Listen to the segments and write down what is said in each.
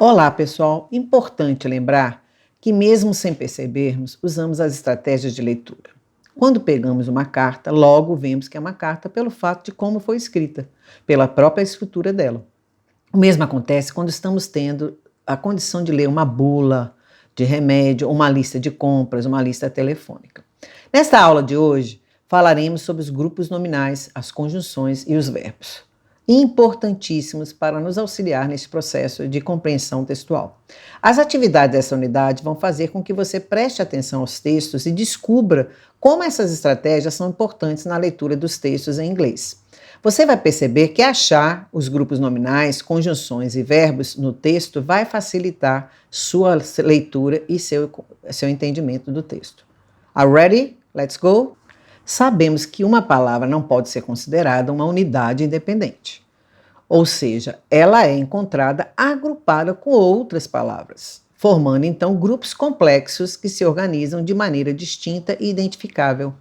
Olá, pessoal! Importante lembrar que, mesmo sem percebermos, usamos as estratégias de leitura. Quando pegamos uma carta, logo vemos que é uma carta pelo fato de como foi escrita, pela própria escritura dela. O mesmo acontece quando estamos tendo a condição de ler uma bula de remédio, uma lista de compras, uma lista telefônica. Nesta aula de hoje, falaremos sobre os grupos nominais, as conjunções e os verbos, importantíssimos para nos auxiliar nesse processo de compreensão textual. As atividades dessa unidade vão fazer com que você preste atenção aos textos e descubra como essas estratégias são importantes na leitura dos textos em inglês. Você vai perceber que achar os grupos nominais, conjunções e verbos no texto vai facilitar sua leitura e seu entendimento do texto. Are ready? Let's go! Sabemos que uma palavra não pode ser considerada uma unidade independente. Ou seja, ela é encontrada agrupada com outras palavras, formando então grupos complexos que se organizam de maneira distinta e identificável.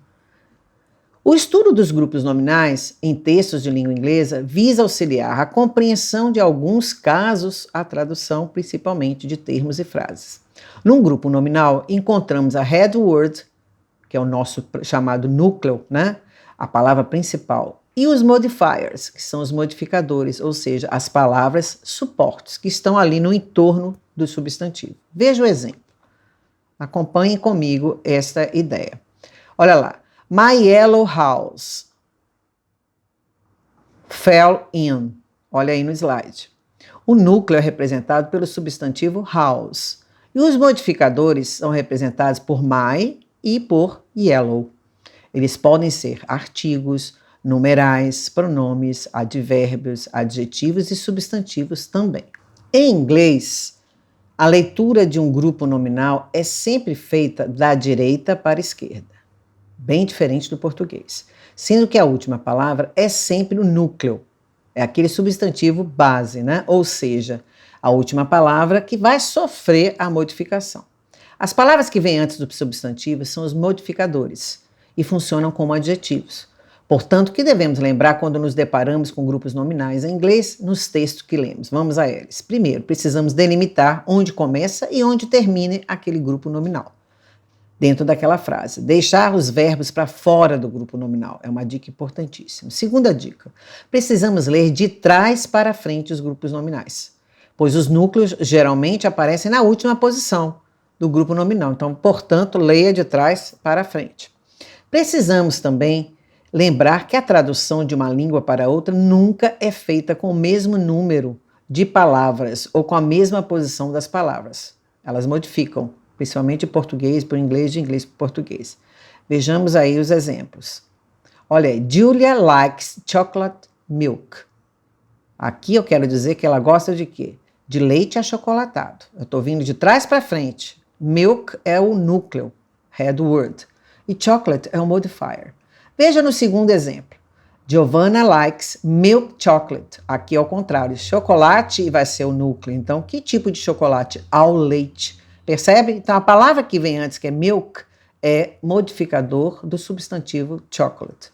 O estudo dos grupos nominais em textos de língua inglesa visa auxiliar a compreensão de alguns casos, a tradução principalmente de termos e frases. Num grupo nominal, encontramos a head word, que é o nosso chamado núcleo, né? A palavra principal, e os modifiers, que são os modificadores, ou seja, as palavras suportes, que estão ali no entorno do substantivo. Veja o exemplo. Acompanhem comigo esta ideia. Olha lá. My yellow house fell in. Olha aí no slide. O núcleo é representado pelo substantivo house. E os modificadores são representados por my e por yellow. Eles podem ser artigos, numerais, pronomes, advérbios, adjetivos e substantivos também. Em inglês, a leitura de um grupo nominal é sempre feita da direita para a esquerda, bem diferente do português, sendo que a última palavra é sempre o núcleo, é aquele substantivo base, né? Ou seja, a última palavra que vai sofrer a modificação. As palavras que vêm antes do substantivo são os modificadores e funcionam como adjetivos. Portanto, o que devemos lembrar quando nos deparamos com grupos nominais em inglês nos textos que lemos? Vamos a eles. Primeiro, precisamos delimitar onde começa e onde termina aquele grupo nominal, dentro daquela frase. Deixar os verbos para fora do grupo nominal é uma dica importantíssima. Segunda dica, precisamos ler de trás para frente os grupos nominais, pois os núcleos geralmente aparecem na última posição do grupo nominal. Então, portanto, leia de trás para frente. Precisamos também lembrar que a tradução de uma língua para outra nunca é feita com o mesmo número de palavras ou com a mesma posição das palavras. Elas modificam, principalmente de português para o inglês, de inglês para o português. Vejamos aí os exemplos. Olha aí, Julia likes chocolate milk. Aqui eu quero dizer que ela gosta de quê? De leite achocolatado. Eu estou vindo de trás para frente. Milk é o núcleo, head word, e chocolate é o modifier. Veja no segundo exemplo. Giovanna likes milk chocolate. Aqui é o contrário, chocolate vai ser o núcleo. Então, que tipo de chocolate? Ao leite. Percebe? Então, a palavra que vem antes, que é milk, é modificador do substantivo chocolate.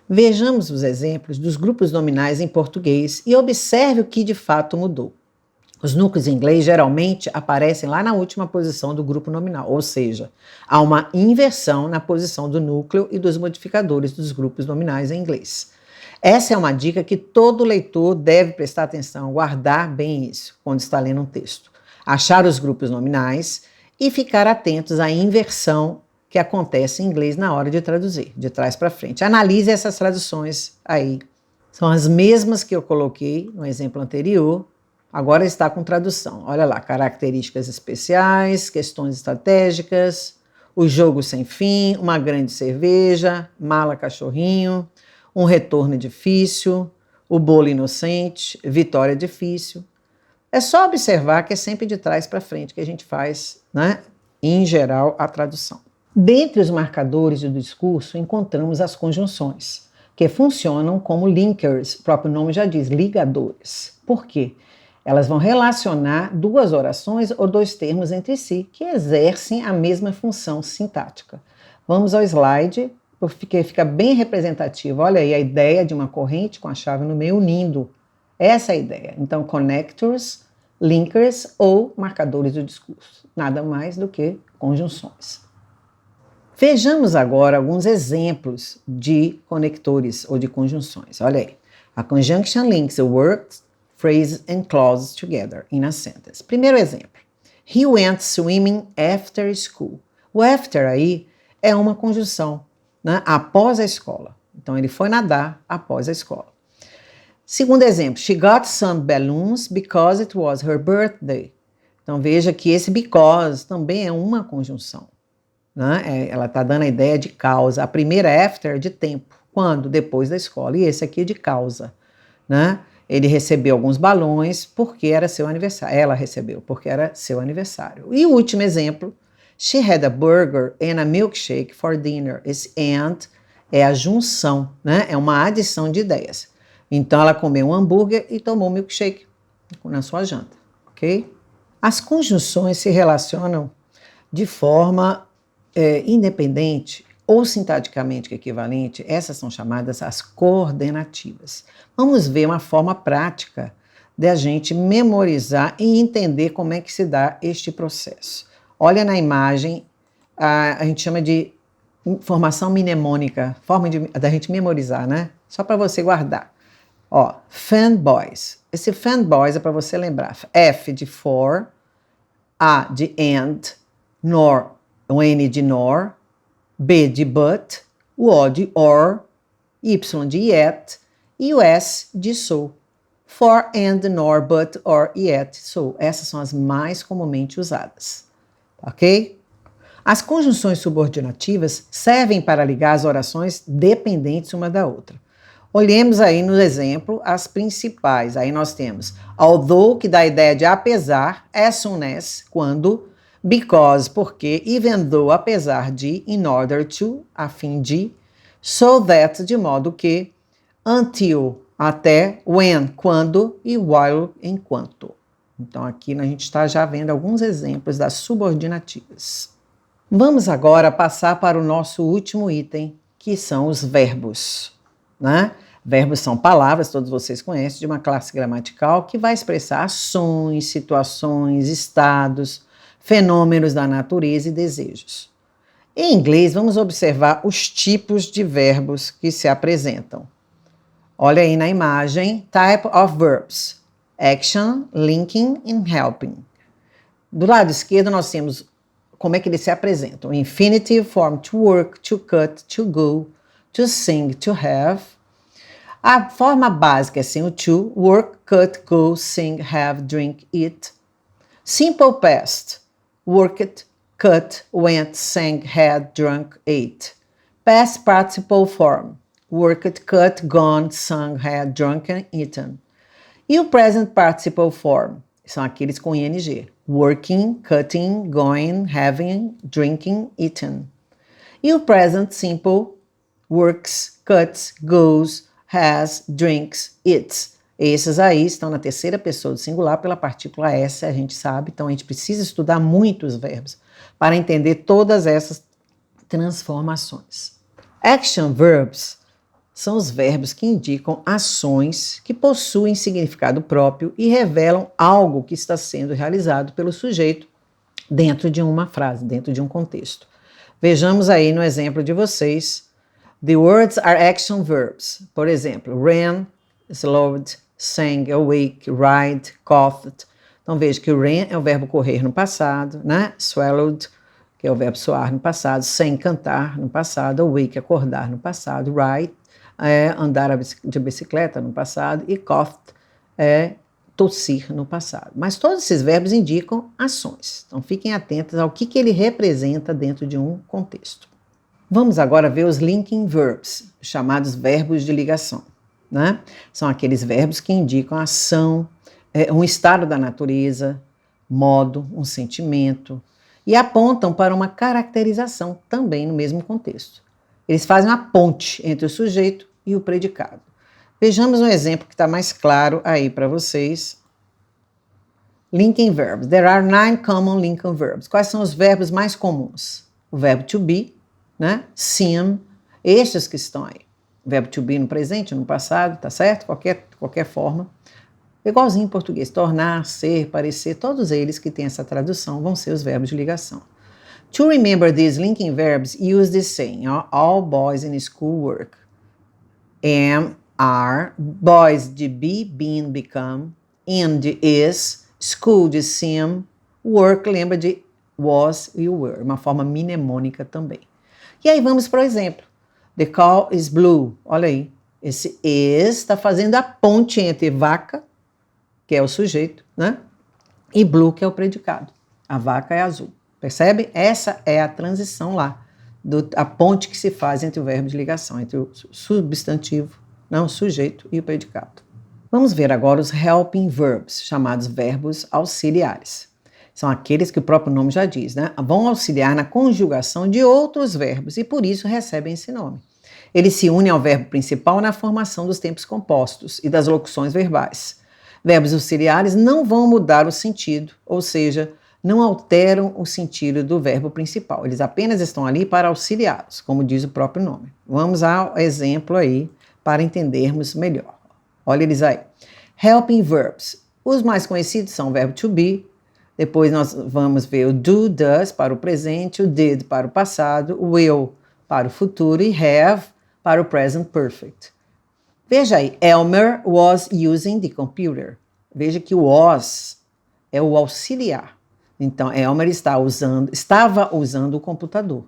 Vejamos os exemplos dos grupos nominais em português e observe o que de fato mudou. Os núcleos em inglês geralmente aparecem lá na última posição do grupo nominal, ou seja, há uma inversão na posição do núcleo e dos modificadores dos grupos nominais em inglês. Essa é uma dica que todo leitor deve prestar atenção, guardar bem isso quando está lendo um texto. Achar os grupos nominais e ficar atentos à inversão que acontece em inglês na hora de traduzir, de trás para frente. Analise essas traduções aí. São as mesmas que eu coloquei no exemplo anterior. Agora está com tradução. Olha lá, características especiais, questões estratégicas, o jogo sem fim, uma grande cerveja, mala cachorrinho, um retorno difícil, o bolo inocente, vitória difícil. É só observar que é sempre de trás para frente que a gente faz, né? Em geral, a tradução. Dentre os marcadores do discurso, encontramos as conjunções, que funcionam como linkers, o próprio nome já diz, ligadores. Por quê? Elas vão relacionar duas orações ou dois termos entre si que exercem a mesma função sintática. Vamos ao slide, porque fica bem representativo. Olha aí a ideia de uma corrente com a chave no meio unindo. Essa é a ideia. Então, connectors linkers ou marcadores do discurso. Nada mais do que conjunções. Vejamos agora alguns exemplos de conectores ou de conjunções. Olha aí. A conjunction links the words, phrases and clauses together in a sentence. Primeiro exemplo. He went swimming after school. O after aí é uma conjunção, né? Após a escola. Então, ele foi nadar após a escola. Segundo exemplo. She got some balloons because it was her birthday. Então, veja que esse because também é uma conjunção. Né? Ela está dando a ideia de causa. A primeira after é de tempo. Quando? Depois da escola. E esse aqui é de causa. Né? Ele recebeu alguns balões porque era seu aniversário. Ela recebeu porque era seu aniversário. E o último exemplo. She had a burger and a milkshake for dinner. Esse and é a junção, né? É uma adição de ideias. Então, ela comeu um hambúrguer e tomou um milkshake na sua janta. Ok? As conjunções se relacionam de forma independente ou sintaticamente equivalente. Essas são chamadas as coordenativas. Vamos ver uma forma prática de a gente memorizar e entender como é que se dá este processo. Olha na imagem, a gente chama de formação mnemônica, forma da gente memorizar, né? Só para você guardar. Ó, fanboys. Esse fanboys é para você lembrar. F de for, A de and, nor, o N de nor, B de but, o O de or, Y de yet e o S de so. For, and, nor, but, or, yet, so. Essas são as mais comumente usadas. Ok? As conjunções subordinativas servem para ligar as orações dependentes uma da outra. Olhemos aí no exemplo as principais. Aí nós temos although, que dá a ideia de apesar, as soon as, quando, because, porque, even though, apesar de, in order to, a fim de, so that, de modo que, until, até, when, quando, e while, enquanto. Então aqui a gente está já vendo alguns exemplos das subordinativas. Vamos agora passar para o nosso último item, que são os verbos. Né? Verbos são palavras, todos vocês conhecem, de uma classe gramatical que vai expressar ações, situações, estados, fenômenos da natureza e desejos. Em inglês, vamos observar os tipos de verbos que se apresentam. Olha aí na imagem, type of verbs, action, linking and helping. Do lado esquerdo nós temos como é que eles se apresentam. Infinitive form, to work, to cut, to go, to sing, to have. A forma básica é assim, o to, work, cut, go, sing, have, drink, eat. Simple past, worked, cut, went, sang, had, drunk, ate. Past participle form, worked, cut, gone, sung, had, drunken, eaten. E o present participle form, são aqueles com ing. Working, cutting, going, having, drinking, eaten. E o present simple, works, cuts, goes, has, drinks, eats. Esses aí estão na terceira pessoa do singular pela partícula S, a gente sabe, então a gente precisa estudar muito os verbos para entender todas essas transformações. Action verbs são os verbos que indicam ações que possuem significado próprio e revelam algo que está sendo realizado pelo sujeito dentro de uma frase, dentro de um contexto. Vejamos aí no exemplo de vocês. The words are action verbs. Por exemplo, ran, slowed, sang, awake, ride, coughed. Então veja que o ran é o verbo correr no passado, né? Swallowed, que é o verbo soar no passado, sang, cantar no passado, awake, acordar no passado, ride, andar de bicicleta no passado, e coughed é tossir no passado. Mas todos esses verbos indicam ações. Então fiquem atentos ao que ele representa dentro de um contexto. Vamos agora ver os linking verbs, chamados verbos de ligação. Né? São aqueles verbos que indicam ação, um estado da natureza, modo, um sentimento, e apontam para uma caracterização também no mesmo contexto. Eles fazem uma ponte entre o sujeito e o predicado. Vejamos um exemplo que está mais claro aí para vocês. Linking verbs. There are 9 common linking verbs. Quais são os verbos mais comuns? O verbo to be, né? Seem, estes que estão aí. O verbo to be no presente, no passado, tá certo? Qualquer forma. Igualzinho em português, tornar, ser, parecer, todos eles que têm essa tradução vão ser os verbos de ligação. To remember these linking verbs, use this saying, all boys in school work. Am, are, boys de be, been, become, in de is, school de seem, work lembra de was e were, uma forma mnemônica também. E aí vamos para o exemplo. The cow is blue. Olha aí, esse is está fazendo a ponte entre vaca, que é o sujeito, né? E blue, que é o predicado. A vaca é azul. Percebe? Essa é a transição lá, a ponte que se faz entre o verbo de ligação, entre o substantivo, não, o sujeito e o predicado. Vamos ver agora os helping verbs, chamados verbos auxiliares. São aqueles que o próprio nome já diz, né? Vão auxiliar na conjugação de outros verbos e por isso recebem esse nome. Eles se unem ao verbo principal na formação dos tempos compostos e das locuções verbais. Verbos auxiliares não vão mudar o sentido, ou seja, não alteram o sentido do verbo principal. Eles apenas estão ali para auxiliá-los, como diz o próprio nome. Vamos ao exemplo aí para entendermos melhor. Olha eles aí. Helping verbs. Os mais conhecidos são o verbo to be, depois nós vamos ver o do, does para o presente, o did para o passado, o will para o futuro e have para o present perfect. Veja aí, Elmer was using the computer. Veja que o was é o auxiliar. Então, Elmer estava usando o computador.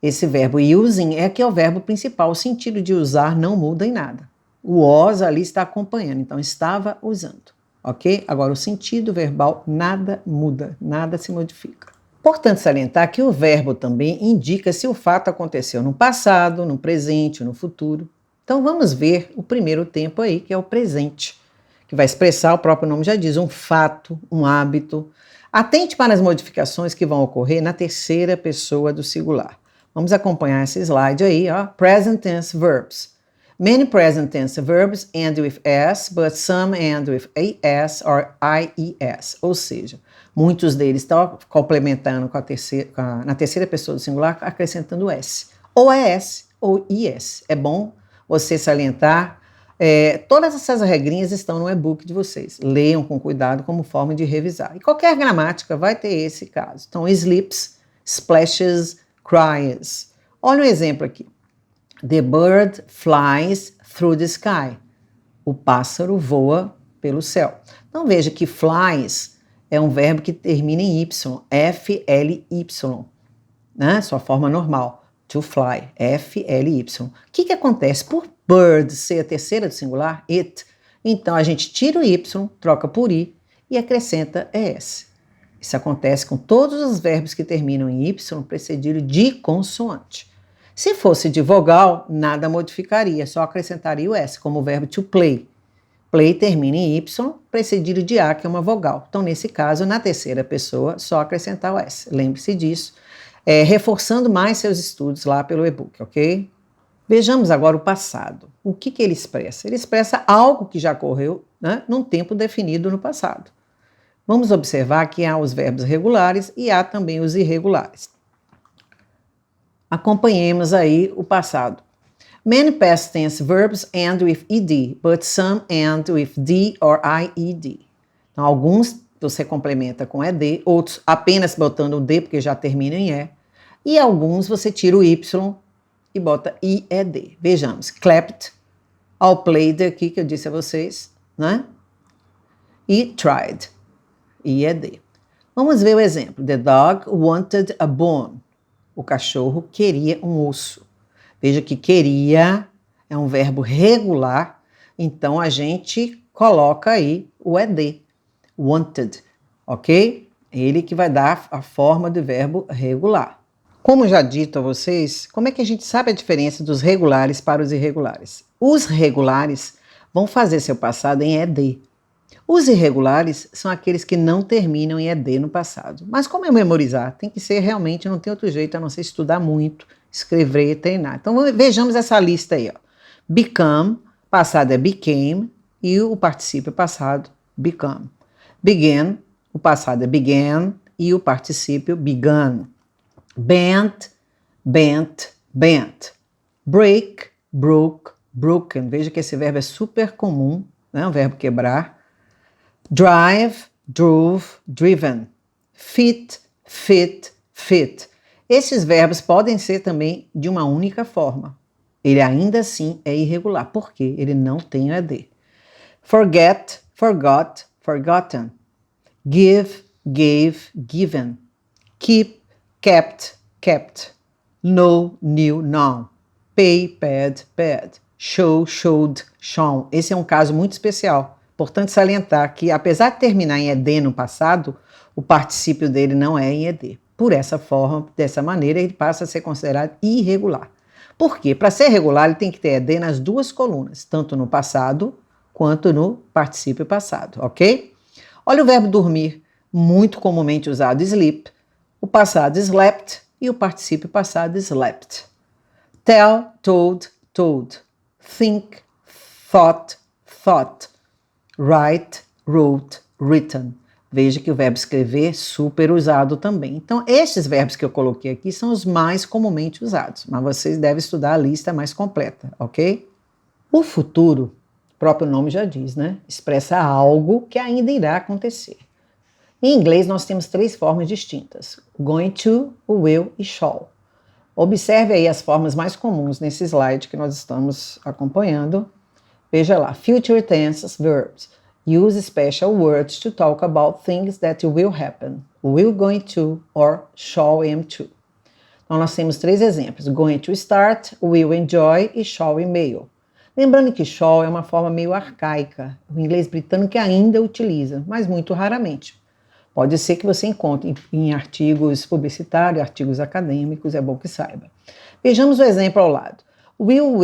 Esse verbo using é que é o verbo principal. O sentido de usar não muda em nada. O was ali está acompanhando, então estava usando. Ok? Agora, o sentido verbal nada muda, nada se modifica. Importante salientar que o verbo também indica se o fato aconteceu no passado, no presente, no futuro. Então, vamos ver o primeiro tempo aí, que é o presente, que vai expressar, o próprio nome já diz, um fato, um hábito. Atente para as modificações que vão ocorrer na terceira pessoa do singular. Vamos acompanhar esse slide aí, ó. Present tense verbs. Many present tense verbs end with s, but some end with as or ies. Ou seja, muitos deles estão complementando na terceira pessoa do singular, acrescentando s. Ou es ou is. É bom você salientar. Todas essas regrinhas estão no e-book de vocês. Leiam com cuidado como forma de revisar. E qualquer gramática vai ter esse caso. Então, sleeps, splashes, cries. Olha um exemplo aqui. The bird flies through the sky. O pássaro voa pelo céu. Então, veja que flies é um verbo que termina em y, F-L-Y, né? Sua forma normal. To fly, F-L-Y. O que acontece? Por bird ser a terceira do singular, it, então a gente tira o y, troca por i e acrescenta es. Isso acontece com todos os verbos que terminam em y precedido de consoante. Se fosse de vogal, nada modificaria, só acrescentaria o s, como o verbo to play. Play termina em y, precedido de a, que é uma vogal. Então, nesse caso, na terceira pessoa, só acrescentar o s. Lembre-se disso, reforçando mais seus estudos lá pelo e-book, ok? Vejamos agora o passado. O que ele expressa? Ele expressa algo que já ocorreu, né, num tempo definido no passado. Vamos observar que há os verbos regulares e há também os irregulares. Acompanhemos aí o passado. Many past tense verbs end with ed, but some end with d or ied. Então, alguns você complementa com ed, outros apenas botando o d, porque já termina em e, e alguns você tira o y e bota ied. Vejamos, clapped, all played aqui que eu disse a vocês, né? E tried, ied. Vamos ver o exemplo. The dog wanted a bone. O cachorro queria um osso. Veja que queria é um verbo regular, então a gente coloca aí o ed, wanted, ok? Ele que vai dar a forma do verbo regular. Como já dito a vocês, como é que a gente sabe a diferença dos regulares para os irregulares? Os regulares vão fazer seu passado em ed. Os irregulares são aqueles que não terminam em ed no passado. Mas como é memorizar? Tem que ser realmente, não tem outro jeito a não ser estudar muito, escrever e treinar. Então vejamos essa lista aí. Ó. Become, passado é became e o particípio passado, become. Begin, o passado é began e o particípio began. Bent, bent, bent. Break, broke, broken. Veja que esse verbo é super comum, né? O verbo quebrar. Drive, drove, driven. Fit, fit, fit. Esses verbos podem ser também de uma única forma. Ele ainda assim é irregular, porque ele não tem o ED. Forget, forgot, forgotten. Give, gave, given. Keep, kept, kept. Know, knew, known. Pay, paid, paid. Show, showed, shown. Esse é um caso muito especial. Importante salientar que, apesar de terminar em ED no passado, o particípio dele não é em ED. Por essa forma, dessa maneira, ele passa a ser considerado irregular. Por quê? Para ser regular, ele tem que ter ED nas duas colunas, tanto no passado quanto no particípio passado, ok? Olha o verbo dormir, muito comumente usado sleep, o passado slept e o particípio passado slept. Tell, told, told. Think, thought, thought. Write, wrote, written. Veja que o verbo escrever é super usado também. Então, estes verbos que eu coloquei aqui são os mais comumente usados, mas vocês devem estudar a lista mais completa, ok? O futuro, o próprio nome já diz, né? Expressa algo que ainda irá acontecer. Em inglês, nós temos 3 formas distintas: going to, will e shall. Observe aí as formas mais comuns nesse slide que nós estamos acompanhando. Veja lá, future tense verbs. Use special words to talk about things that will happen. Will going to or shall am to. Então, nós temos 3 exemplos. Going to start, will enjoy e shall email. Lembrando que shall é uma forma meio arcaica. O inglês britânico ainda utiliza, mas muito raramente. Pode ser que você encontre em artigos publicitários, artigos acadêmicos, é bom que saiba. Vejamos o exemplo ao lado. Will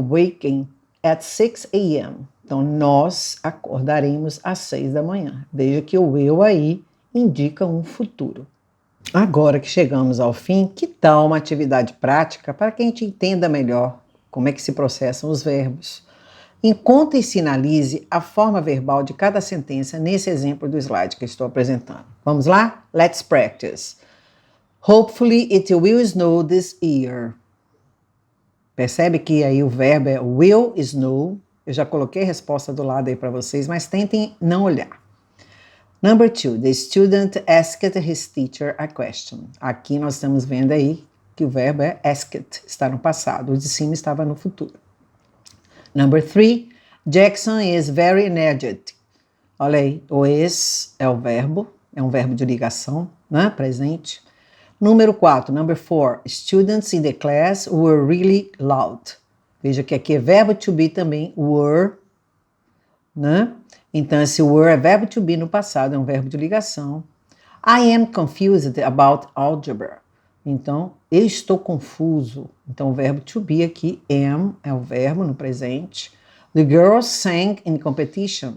waken at 6 a.m. Então, nós acordaremos às 6 da manhã. Veja que o will aí indica um futuro. Agora que chegamos ao fim, que tal uma atividade prática para que a gente entenda melhor como é que se processam os verbos? Encontre e sinalize a forma verbal de cada sentença nesse exemplo do slide que eu estou apresentando. Vamos lá? Let's practice. Hopefully it will snow this year. Percebe que aí o verbo é will snow. Eu já coloquei a resposta do lado aí para vocês, mas tentem não olhar. Number 2, the student asked his teacher a question. Aqui nós estamos vendo aí que o verbo é asked, está no passado. O de cima estava no futuro. Number 3, Jackson is very energetic. Olha aí, o is é o verbo, é um verbo de ligação, né, presente. Número 4, number 4, students in the class were really loud. Veja que aqui é verbo to be também, were, né? Então esse were é verbo to be no passado, é um verbo de ligação. I am confused about algebra. Então, eu estou confuso. Então o verbo to be aqui, am, é o verbo no presente. The girl sang in competition.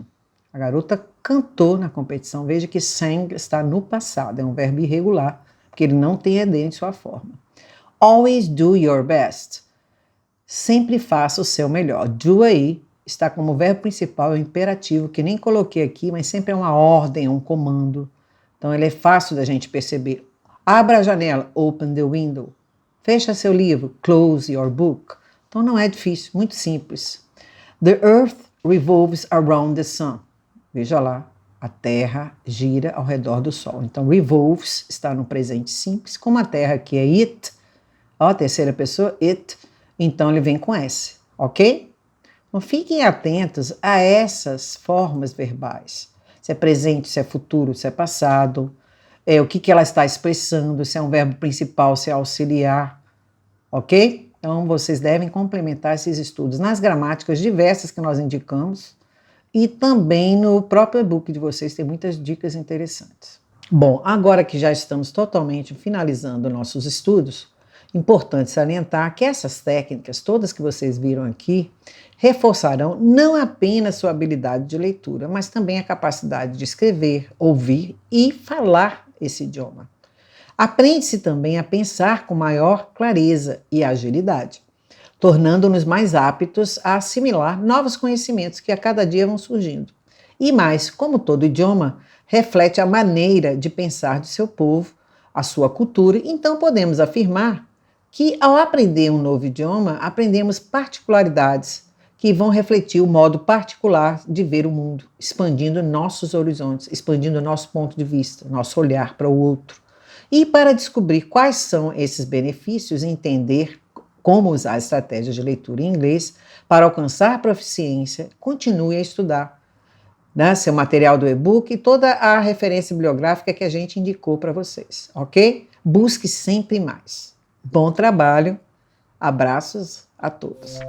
A garota cantou na competição. Veja que sang está no passado, é um verbo irregular, porque ele não tem ED em sua forma. Always do your best. Sempre faça o seu melhor. Do aí está como verbo principal, é um imperativo, que nem coloquei aqui, mas sempre é uma ordem, é um comando. Então ele é fácil da gente perceber. Abra a janela, open the window. Fecha seu livro, close your book. Então não é difícil, muito simples. The earth revolves around the sun. Veja lá. A Terra gira ao redor do Sol. Então, revolves está no presente simples. Como a Terra aqui é it, ó, terceira pessoa, it, então ele vem com S, ok? Então, fiquem atentos a essas formas verbais. Se é presente, se é futuro, se é passado, o que ela está expressando, se é um verbo principal, se é auxiliar, ok? Então, vocês devem complementar esses estudos nas gramáticas diversas que nós indicamos, e também no próprio e-book de vocês tem muitas dicas interessantes. Bom, agora que já estamos totalmente finalizando nossos estudos, importante salientar que essas técnicas, todas que vocês viram aqui, reforçarão não apenas sua habilidade de leitura, mas também a capacidade de escrever, ouvir e falar esse idioma. Aprende-se também a pensar com maior clareza e agilidade, tornando-nos mais aptos a assimilar novos conhecimentos que a cada dia vão surgindo. E mais, como todo idioma, reflete a maneira de pensar do seu povo, a sua cultura, então podemos afirmar que, ao aprender um novo idioma, aprendemos particularidades que que vão refletir o modo particular de ver o mundo, expandindo nossos horizontes, expandindo nosso ponto de vista, nosso olhar para o outro. E para descobrir quais são esses benefícios e entender como usar estratégias de leitura em inglês para alcançar proficiência, continue a estudar, né, seu material do e-book e toda a referência bibliográfica que a gente indicou para vocês, ok? Busque sempre mais. Bom trabalho, abraços a todos.